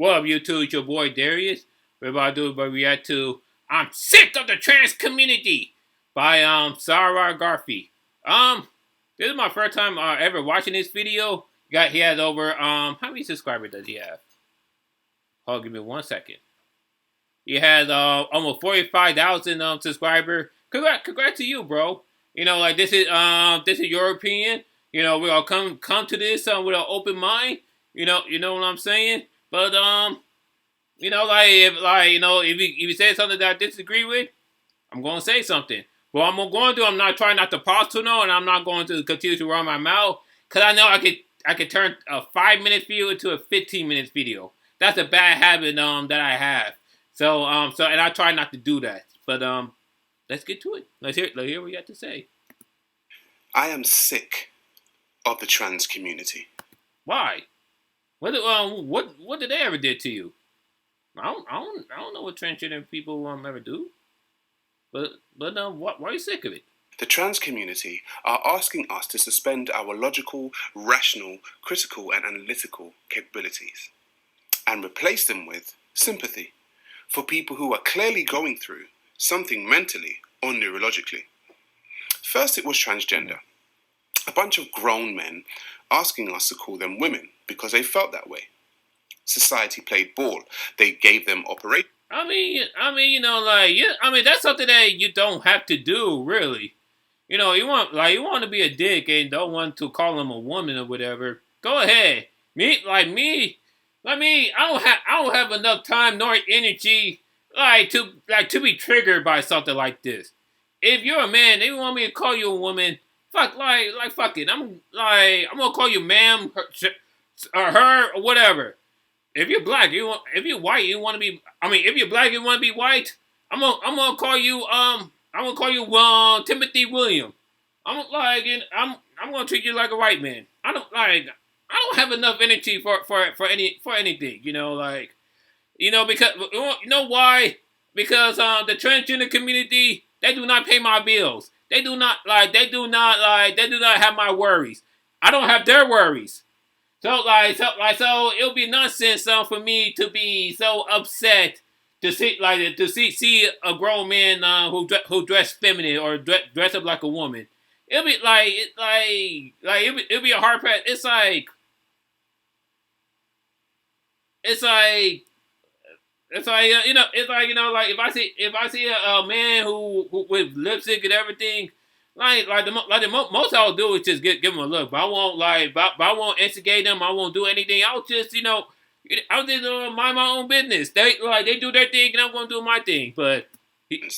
What up, YouTube? It's your boy Darius. We're about to react to "I'm Sick of the Trans Community" by Sa Ra Garvey. This is my first time ever watching this video. He has over how many subscribers does he have? Hold, give me 1 second. He has almost 45,000 subscribers. Congrats to you, bro. You know, like this is your opinion. You know, we're gonna come to this with an open mind. You know what I'm saying? But you know, if you say something that I disagree with, I'm gonna say something. Well, I'm not trying not to pause too long, and I'm not going to continue to run my mouth, cause I know I could turn a 5-minute video into a 15-minute video. That's a bad habit that I have. So and I try not to do that. But let's get to it. Let's hear what you have to say. I am sick of the trans community. Why? What did they ever did to you? I don't know what transgender people ever do. But why are you sick of it? The trans community are asking us to suspend our logical, rational, critical and analytical capabilities and replace them with sympathy for people who are clearly going through something mentally or neurologically. First it was transgender. A bunch of grown men asking us to call them women because they felt that way. Society played ball. They gave them operation. I mean, you know, like, yeah, I mean, that's something that you don't have to do, really. You know, you want to be a dick and don't want to call them a woman or whatever. Go ahead. Me, I don't have enough time nor energy to be triggered by something like this. If you're a man, they want me to call you a woman. Fuck it. I'm gonna call you ma'am, her or whatever. If you're black, if you're white, you want to be. I mean, if you're black, you want to be white. I'm gonna call you Timothy William. I'm gonna treat you like a white man. I don't have enough energy for anything. You know, because you know why? Because the transgender community, they do not pay my bills. They do not have my worries. I don't have their worries. So it'll be nonsense for me to be so upset to see a grown man who dress feminine or dress up like a woman. It'll be it'll be a hard pass. It's like if I see a man who with lipstick and everything. Most I'll do is just give them a look, but I won't instigate them. I won't do anything. I'll just mind my own business. They do their thing, and I'm gonna do my thing. But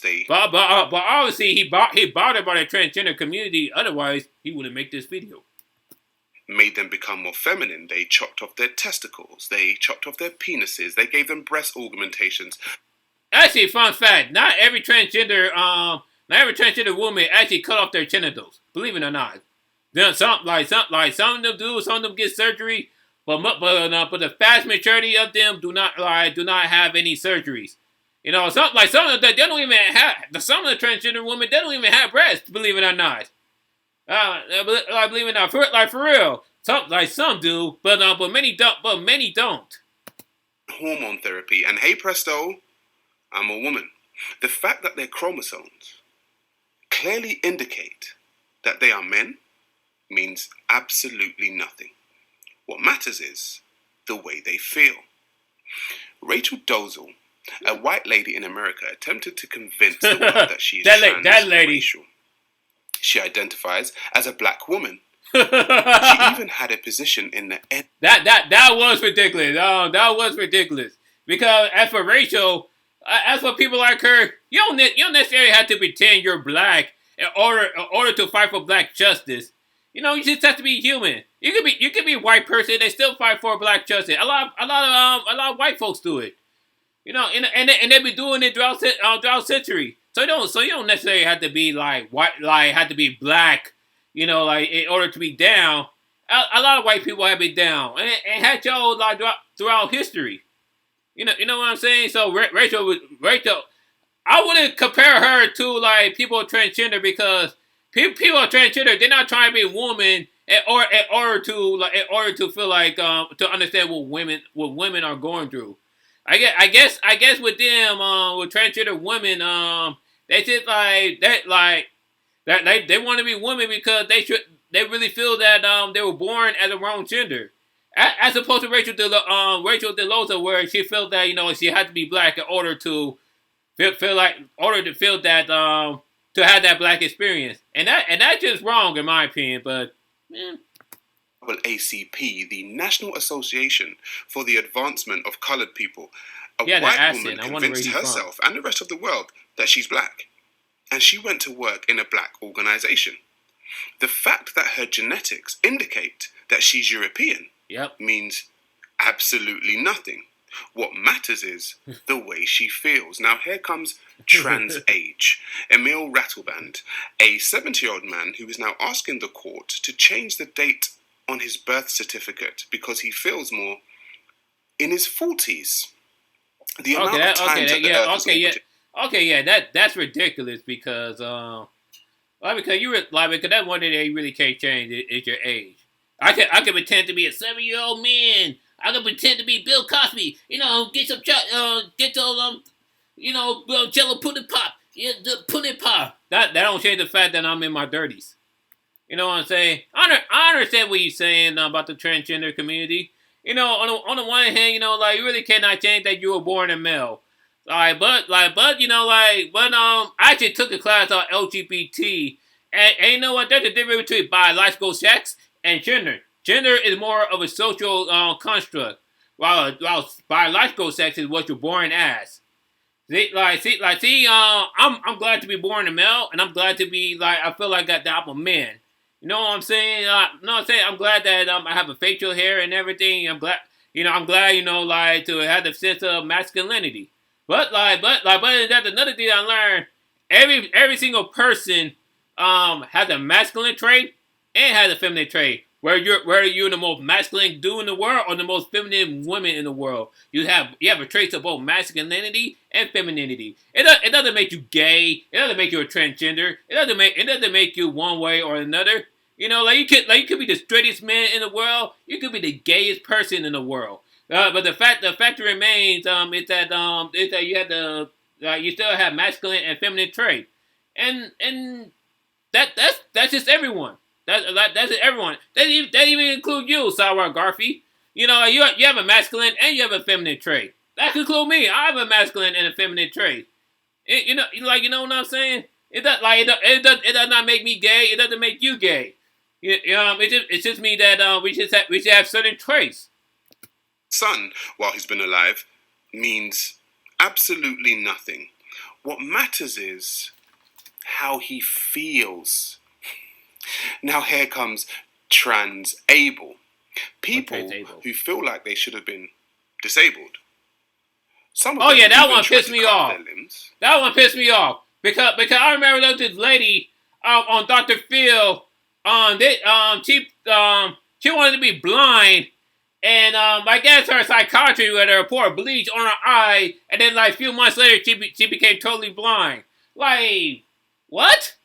obviously he bothered by the transgender community. Otherwise, he wouldn't make this video. Made them become more feminine. They chopped off their testicles. They chopped off their penises. They gave them breast augmentations. Actually, fun fact: not every transgender woman actually cut off their genitals. Believe it or not, then some of them do. Some of them get surgery, but the vast majority of them do not have any surgeries. You know, some of them they don't even have. Some of the transgender women, they don't even have breasts. Believe it or not. Believe it or not, for real. Some do, but many don't. But many don't. Hormone therapy, and hey presto, I'm a woman. The fact that their chromosomes clearly indicate that they are men means absolutely nothing. What matters is the way they feel. Rachel Dolezal, a white lady in America, attempted to convince the world that she is transracial. She identifies as a black woman. She even had a position in the end. That was ridiculous. That was ridiculous. Because as for Rachel, as for people like her, you don't necessarily have to pretend you're black in order to fight for black justice. You know, you just have to be human. You could be a white person and still fight for black justice. A lot of white folks do it. You know, and they've been doing it throughout century. So you don't necessarily have to be like white, have to be black. You know, in order to be down. A lot of white people have been down and had y'all throughout history. You know what I'm saying? So Rachel, I wouldn't compare her to people transgender because people transgender, they're not trying to be a woman in order to feel like to understand what women are going through. I guess with them with transgender women they just like that they want to be women because they really feel that they were born as the wrong gender. As opposed to Rachel DeLoza, where she felt that she had to be black in order to feel that to have that black experience, and that's just wrong in my opinion. But ACP, the National Association for the Advancement of Colored People, a yeah, that white accent. woman I wonder where convinced he's from. herself and the rest of the world that she's black, and she went to work in a black organization. The fact that her genetics indicate that she's European Yep. means absolutely nothing. What matters is the way she feels. Now here comes trans age. Emil Rattleband, a 70-year-old man who is now asking the court to change the date on his birth certificate because he feels more in his 40s. The amount of times that the earth is orbiting. That's ridiculous because because that one thing that you really can't change is your age. I can pretend to be a 7-year-old man. I can pretend to be Bill Cosby. Get some Jello pudding pop. Yeah, the pudding pop. That don't change the fact that I'm in my 30s. You know what I'm saying? I understand what you're saying about the transgender community. On the one hand, you really cannot change that you were born a male. I actually took a class on LGBT, and you know what? There's a difference between biological sex and gender. Gender is more of a social construct, while biological sex is what you're born as. I'm glad to be born a male, and I'm glad to be I feel like that I'm a man. You know what I'm saying? I'm glad that I have a facial hair and everything. I'm glad, to have the sense of masculinity. But that's another thing I learned. Every single person has a masculine trait and has a feminine trait. Whether you're the most masculine dude in the world or the most feminine woman in the world, you have a trait of both masculinity and femininity. It doesn't make you gay. It doesn't make you a transgender. It doesn't make you one way or another. You could be the straightest man in the world. You could be the gayest person in the world. But the fact remains is that you have you still have masculine and feminine trait, and that's just everyone. That's just everyone. That even include you, Sa Ra Garvey. You have a masculine and you have a feminine trait. That could include me. I have a masculine and a feminine trait. You know what I'm saying? It does not make me gay. It doesn't make you gay. It's just me that we should have certain traits. Son, while he's been alive, means absolutely nothing. What matters is how he feels. Now here comes trans-able. People who feel like they should have been disabled. That one pissed me off. That one pissed me off because I remember there was this lady on Dr. Phil. She wanted to be blind, and I guess her psychiatry would have poured bleach on her eye, and then a few months later she became totally blind. What?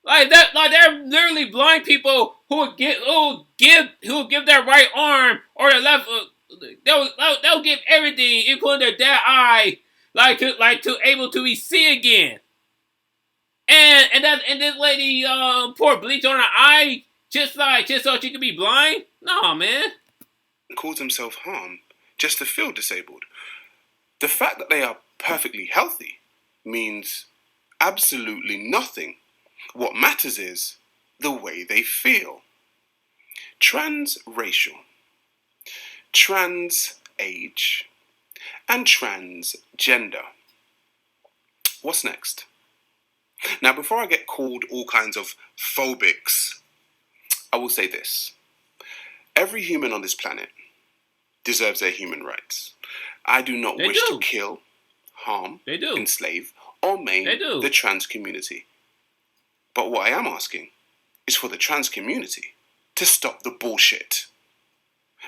There are literally blind people who will give their right arm or their left. They'll give everything, including their dead eye, to able to see again. And this lady poured bleach on her eye just so she could be blind. No, man. Cause himself harm just to feel disabled. The fact that they are perfectly healthy means absolutely nothing. What matters is the way they feel. Transracial, trans age, and transgender. What's next? Now, before I get called all kinds of phobics, I will say this. Every human on this planet deserves their human rights. I do not wish to kill, harm, enslave, or maim the trans community. But what I am asking is for the trans community to stop the bullshit.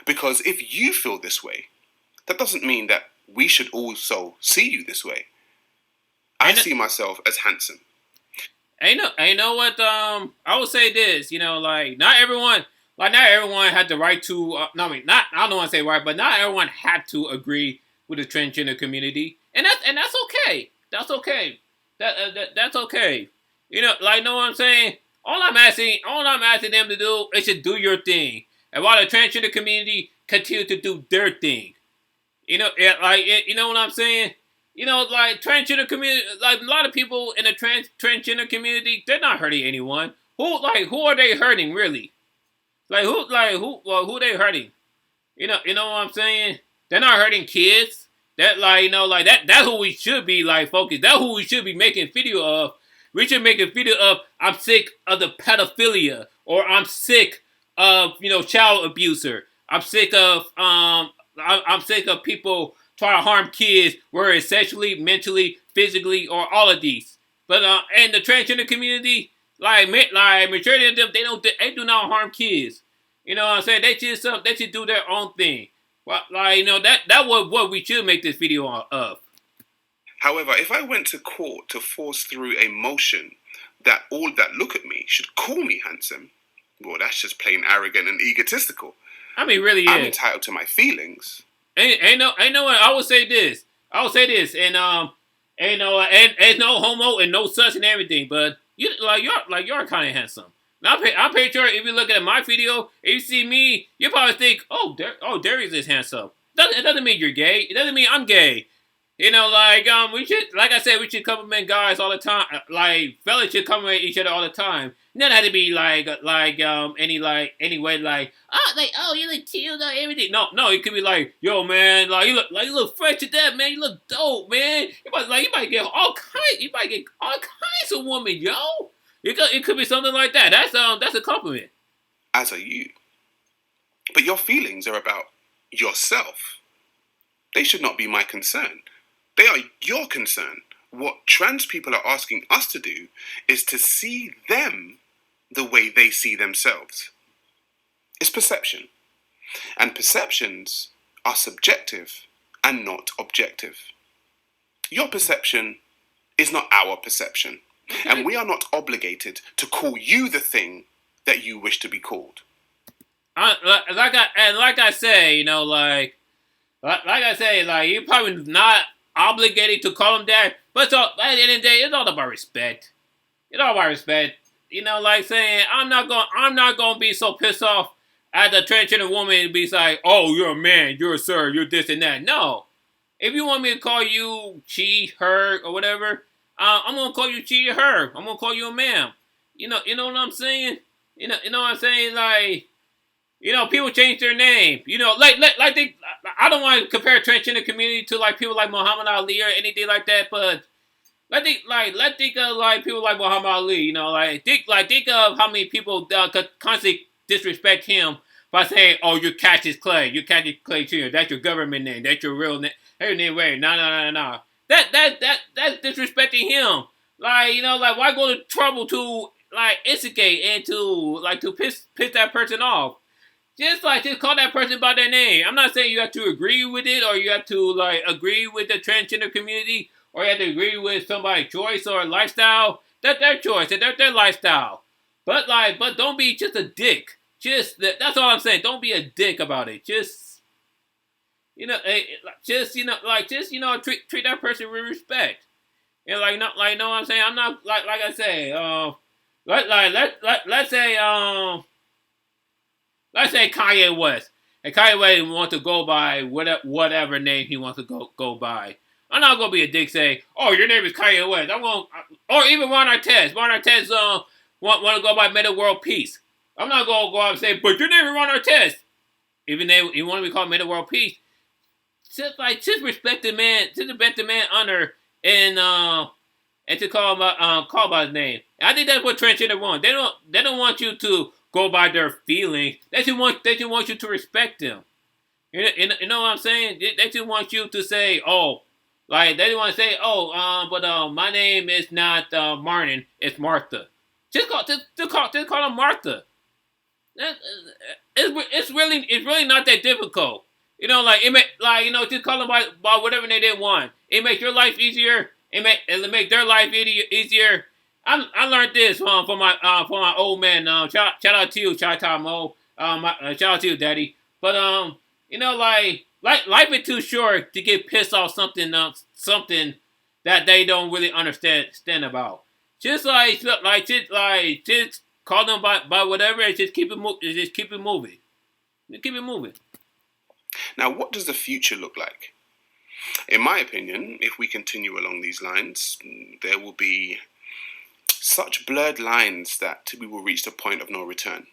Because if you feel this way, that doesn't mean that we should also see you this way. I see myself as handsome. ain't know what. I will say this. Like not everyone had the right to. No, I mean, not. I don't want to say right, but not everyone had to agree with the transgender community, and that's okay. That's okay. That's okay. Know what I'm saying? All I'm asking them to do is to do your thing, and while the transgender community continue to do their thing. You know what I'm saying? Like transgender community, like a lot of people in the transgender community, they're not hurting anyone. Who are they hurting really? Who they hurting? You know what I'm saying? They're not hurting kids. That that's who we should be like focused. That's who we should be making video of. We should make a video of I'm sick of the pedophilia, or I'm sick of child abuser. I'm sick of people trying to harm kids, whether it's sexually, mentally, physically, or all of these. But and the transgender community, majority of them, they do not harm kids. You know what I'm saying? They should do their own thing. Well, that was what we should make this video of. However, if I went to court to force through a motion that all that look at me should call me handsome, well, that's just plain arrogant and egotistical. I mean, really, I'm entitled to my feelings. Ain't no what I will say this, and ain't no homo and no such and everything, but you're kind of handsome. Now I'm pretty sure if you look at my video, if you see me, you probably think, Darius is handsome. It doesn't mean you're gay. It doesn't mean I'm gay. We should, like I said, we should compliment guys all the time. Like fellas should compliment each other all the time. None had to be any way you look cute or everything. No, it could be like, yo man, you look fresh to death, man. You look dope, man. You might get all kinds of women, yo. It could be something like that. That's a compliment. As are you. But your feelings are about yourself. They should not be my concern. They are your concern. What trans people are asking us to do is to see them the way they see themselves. It's perception. And perceptions are subjective and not objective. Your perception is not our perception. And we are not obligated to call you the thing that you wish to be called. Like I say, you're probably not obligated to call him that. But at the end of the day, it's all about respect. It's all about respect. Saying I'm not gonna be so pissed off at the transgender woman and be like, oh, you're a man, you're a sir, you're this and that. No. If you want me to call you she, her, or whatever, I'm gonna call you she or her. I'm gonna call you a ma'am. You know what I'm saying? You know what I'm saying? People change their name. I don't want to compare transgender community to people like Muhammad Ali or anything like that, but let's think of people like Muhammad Ali. Think of how many people constantly disrespect him by saying, "Oh, you're Cassius Clay. You're Cassius Clay Jr. That's your government name. That's your real name. Hey, name, wait, no. That's disrespecting him. Why go to trouble to instigate and to piss that person off? Just call that person by their name. I'm not saying you have to agree with it, or you have to agree with the transgender community, or you have to agree with somebody's choice or lifestyle. That's their choice and that's their lifestyle. But don't be just a dick. That's all I'm saying. Don't be a dick about it. Treat that person with respect. Know what I'm saying? I'm not like I say. Let's say Kanye West. And Kanye West wants to go by whatever name he wants to go by. I'm not gonna be a dick saying, "Oh, your name is Kanye West." Or even Ron Artest. Ron Artest want to go by Meta World Peace. I'm not gonna go out and say, "But your name is Ron Artest." Even though he want to be called Meta World Peace. Just respect the man. Just respect the man honor and to call by his name. And I think that's what transgender want. They don't want you to go by their feelings. They just want you to respect them. You know what I'm saying? They just want you to say, they just want to say, but my name is not Martin, it's Martha. Just call her Martha. It's really not that difficult. Just call them by whatever they didn't want. It makes your life easier. It'll make their life easier. I learned this from my old man. Shout out to you, Shoutout Mo. Shout out to you, Daddy. But like life is too short to get pissed off something that they don't really understand about. Just call them by whatever and just keep it just keep it moving. Keep it moving. Now, what does the future look like? In my opinion, if we continue along these lines, there will be such blurred lines that we will reach the point of no return.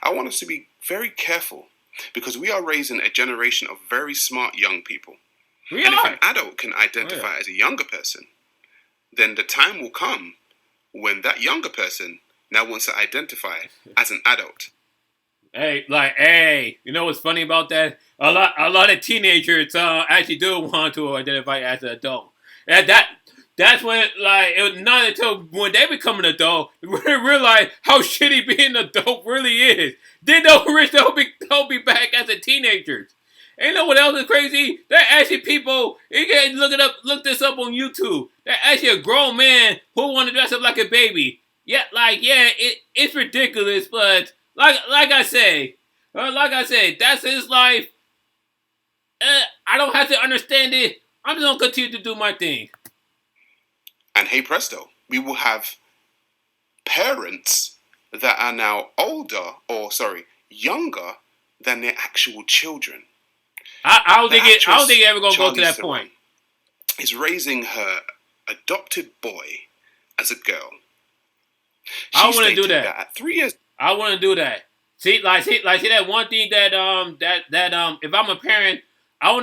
I want us to be very careful because we are raising a generation of very smart young people. And if an adult can identify as a younger person, then the time will come when that younger person now wants to identify as an adult. Hey, you know what's funny about that? A lot of teenagers actually do want to identify as an adult. And that's when it was not until when they become an adult we realize how shitty being an adult really is. Then they'll be back as a teenagers. And you know what else is crazy? There are actually people, you can look this up on YouTube. There's actually a grown man who want to dress up like a baby. It's ridiculous, but like I say, that's his life. I don't have to understand it. I'm just gonna continue to do my thing. And hey presto, we will have parents that are now younger than their actual children. I don't think it ever gonna go to that point. Is raising her adopted boy as a girl. I want to do that. At 3 years. I want to do that. See that one thing that if I'm a parent, I will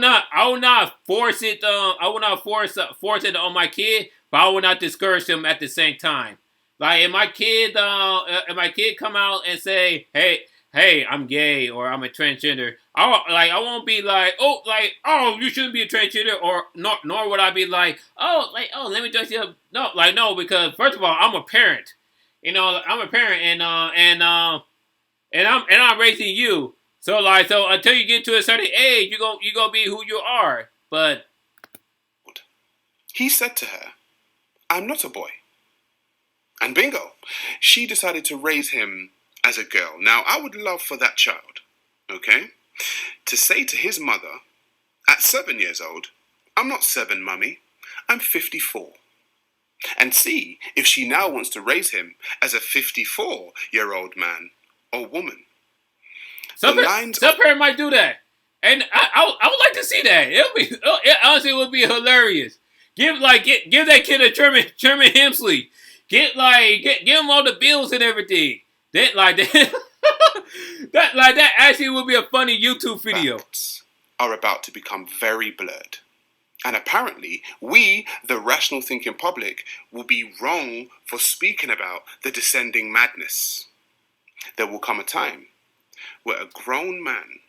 not force it. I will not force it on my kid, but I will not discourage them at the same time. Like if my kid come out and say, hey, I'm gay or I'm a transgender, I won't be like, oh, you shouldn't be a transgender, or nor would I be like, let me dress you up. No, because first of all, I'm a parent. I'm a parent, and I'm raising you. So until you get to a certain age, you gonna be who you are. But he said to her, "I'm not a boy." And bingo, she decided to raise him as a girl. Now, I would love for that child, okay, to say to his mother at 7 years old, "I'm not 7, mummy, I'm 54." And see if she now wants to raise him as a 54-year-old man or woman. Some parents might do that, and I would like to see that. It would be hilarious. Give that kid a German Hemsley. Give him all the bills and everything. That actually would be a funny YouTube video. Facts are about to become very blurred. And apparently, we, the rational thinking public, will be wrong for speaking about the descending madness. There will come a time where a grown man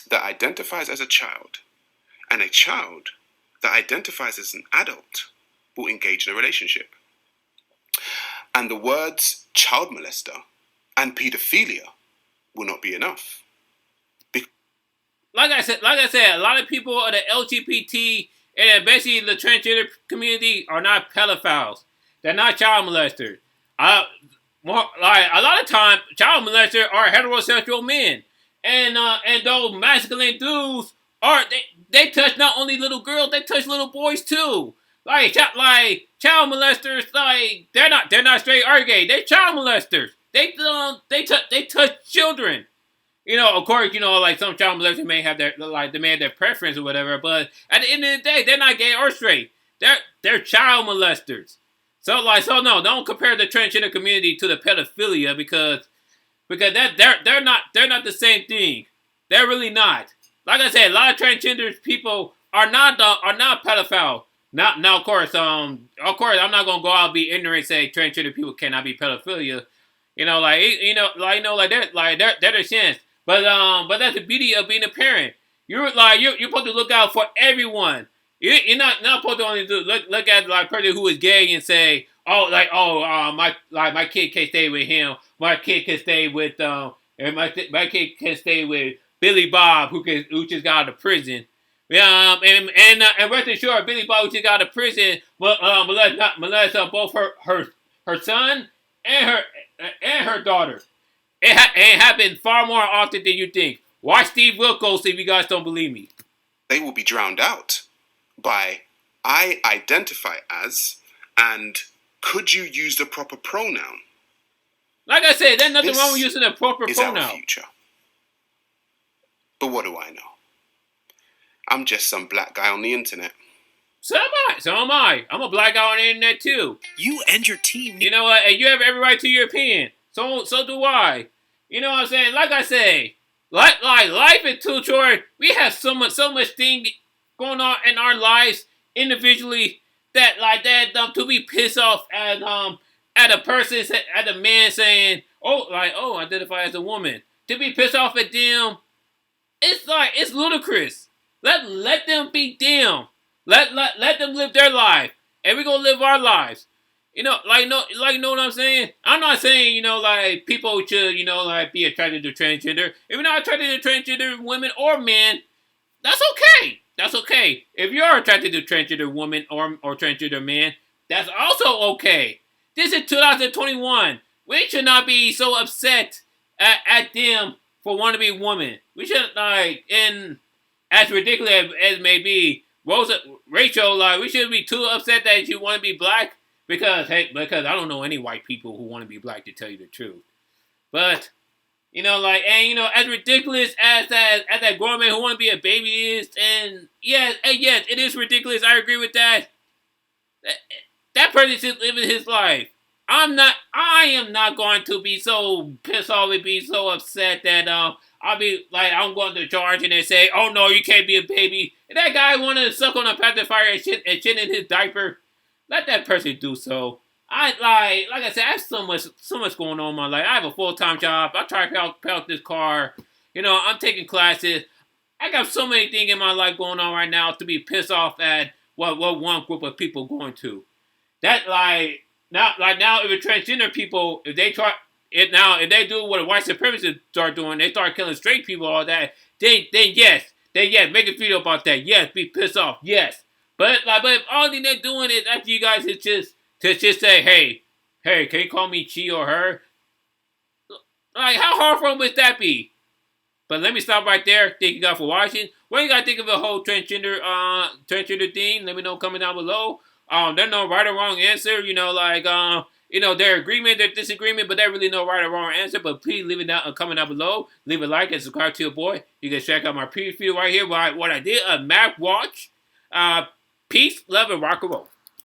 that identifies as a child and a child that identifies as an adult will engage in a relationship. And the words child molester and pedophilia will not be enough. Like I said, a lot of people are the LGBT and basically the transgender community are not pedophiles. They're not child molesters. A lot of times, child molesters are heterosexual men, and those masculine dudes they touch not only little girls, they touch little boys too. Child molesters, they're not straight or gay. They're child molesters. They touch children. Of course, some child molesters may have their preference or whatever, but at the end of the day, they're not gay or straight. They're child molesters. So no, don't compare the transgender community to the pedophilia because they're not the same thing. They're really not. Like I said, a lot of transgender people are not pedophile. Now, of course, I'm not gonna go out and be ignorant and say transgender people cannot be pedophilia. They're their chance. But that's the beauty of being a parent. You're supposed to look out for everyone. You're not supposed to only look at a person who is gay and say, my kid can stay with him. My kid can stay with and my kid can stay with Billy Bob who just got out of prison. And rest assured, Billy Bob who just got out of prison molest both her son, and her daughter. It happened far more often than you think. Watch Steve Wilkos if you guys don't believe me. They will be drowned out by I identify as and could you use the proper pronoun? Like I said, there's nothing This wrong with using the proper is our pronoun. future. But what do I know? I'm just some black guy on the internet. So am I. I'm a black guy on the internet too. You and your team. You know what? And you have every right to your opinion. So do I. You know what I'm saying? Like I say, like life is too short. We have so much thing going on in our lives individually that to be pissed off at a person, at a man saying, oh, identify as a woman. To be pissed off at them, it's ludicrous. Let them be them. Let them live their life, and we're gonna live our lives. You know what I'm saying? I'm not saying, people should, be attracted to transgender. If you're not attracted to transgender women or men, that's okay. That's okay. If you're attracted to transgender women or transgender men, that's also okay. This is 2021. We should not be so upset at them for wanting to be women. We should, and as ridiculous as it may be, Rachel, we shouldn't be too upset that you want to be black. Because I don't know any white people who want to be black, to tell you the truth. But, as ridiculous as that grown man who want to be a baby is, and yes, it is ridiculous. I agree with that. That person is living his life. I am not going to be so pissed off and be so upset that I'll be I'm going to charge and they say, oh no, you can't be a baby. And that guy wanted to suck on a pacifier and shit in his diaper. Let that person do so. Like I said, I have so much going on in my life. I have a full-time job. I try to pay out this car. I'm taking classes. I got so many things in my life going on right now to be pissed off at what one group of people going to. That now if transgender people, if they do what the white supremacists start doing, they start killing straight people, all that. Then yes, make a video about that. Yes, be pissed off. Yes. But if all they're doing is after you guys is just say, hey, can you call me she or her? How hard for them would that be? But let me stop right there. Thank you guys for watching. What do you guys think of the whole transgender thing? Let me know comment down below. There's no right or wrong answer. Their agreement, their disagreement, but there's really no right or wrong answer. But please leave it down, comment down below. Leave a like and subscribe to your boy. You can check out my previous video right here. What I did, a map watch. Peace, love, and rock and roll.